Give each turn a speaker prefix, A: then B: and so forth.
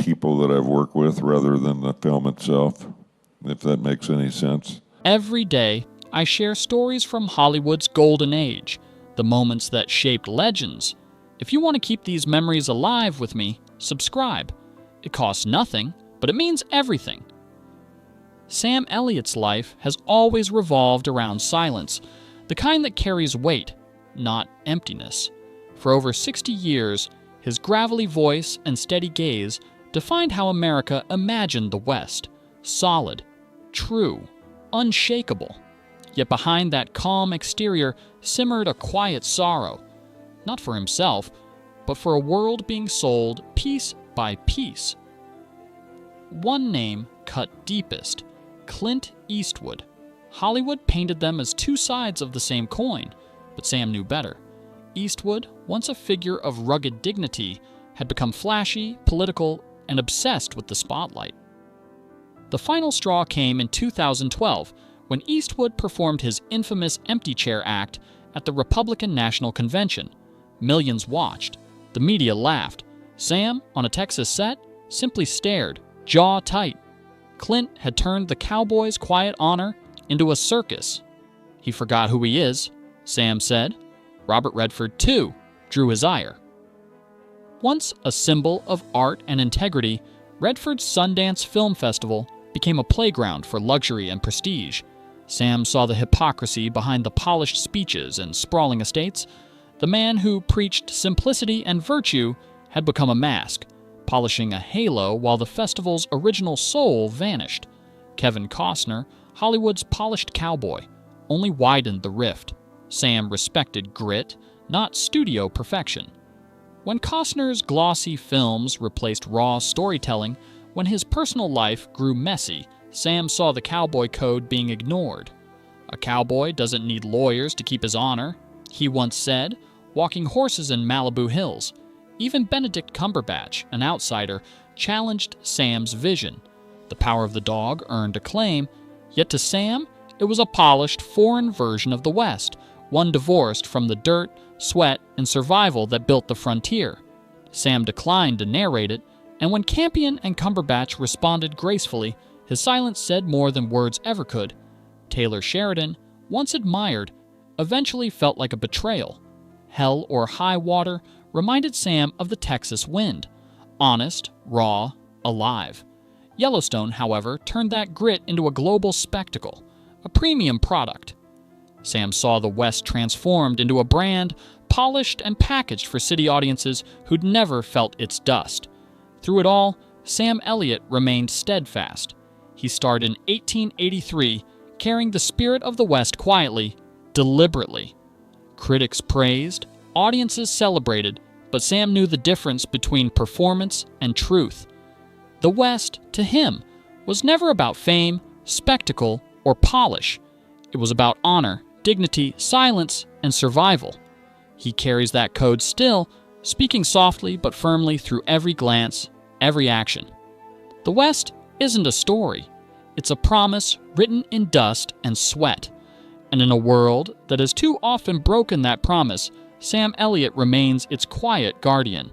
A: people that I've worked with rather than the film itself, if that makes any sense.
B: Every day, I share stories from Hollywood's golden age, the moments that shaped legends. If you want to keep these memories alive with me, subscribe. It costs nothing, but it means everything. Sam Elliott's life has always revolved around silence, the kind that carries weight, not emptiness. For over 60 years, his gravelly voice and steady gaze defined how America imagined the West: solid, true, unshakable. Yet behind that calm exterior simmered a quiet sorrow, not for himself, but for a world being sold piece by piece. One name cut deepest: Clint Eastwood. Hollywood painted them as two sides of the same coin, but Sam knew better. Eastwood, once a figure of rugged dignity, had become flashy, political, and obsessed with the spotlight. The final straw came in 2012, when Eastwood performed his infamous empty chair act at the Republican National Convention. Millions watched. The media laughed. Sam, on a Texas set, simply stared, jaw tight. Clint had turned the cowboy's quiet honor into a circus. "He forgot who he is," Sam said. Robert Redford, too, drew his ire. Once a symbol of art and integrity, Redford's Sundance Film Festival became a playground for luxury and prestige. Sam saw the hypocrisy behind the polished speeches and sprawling estates. The man who preached simplicity and virtue had become a mask, polishing a halo while the festival's original soul vanished. Kevin Costner, Hollywood's polished cowboy, only widened the rift. Sam respected grit, not studio perfection. When Costner's glossy films replaced raw storytelling, when his personal life grew messy, Sam saw the cowboy code being ignored. "A cowboy doesn't need lawyers to keep his honor," he once said, walking horses in Malibu hills. Even Benedict Cumberbatch, an outsider, challenged Sam's vision. The Power of the Dog earned acclaim, yet to Sam, it was a polished, foreign version of the West, one divorced from the dirt, sweat, and survival that built the frontier. Sam declined to narrate it, and when Campion and Cumberbatch responded gracefully, his silence said more than words ever could. Taylor Sheridan, once admired, eventually felt like a betrayal. Hell or High Water reminded Sam of the Texas wind, honest, raw, alive. Yellowstone, however, turned that grit into a global spectacle, a premium product. Sam saw the West transformed into a brand, polished and packaged for city audiences who'd never felt its dust. Through it all, Sam Elliott remained steadfast. He starred in 1883, carrying the spirit of the West quietly, deliberately. Critics praised, audiences celebrated, but Sam knew the difference between performance and truth. The West, to him, was never about fame, spectacle, or polish. It was about honor, dignity, silence, and survival. He carries that code still, speaking softly but firmly through every glance, every action. The West isn't a story. It's a promise written in dust and sweat. And in a world that has too often broken that promise, Sam Elliott remains its quiet guardian.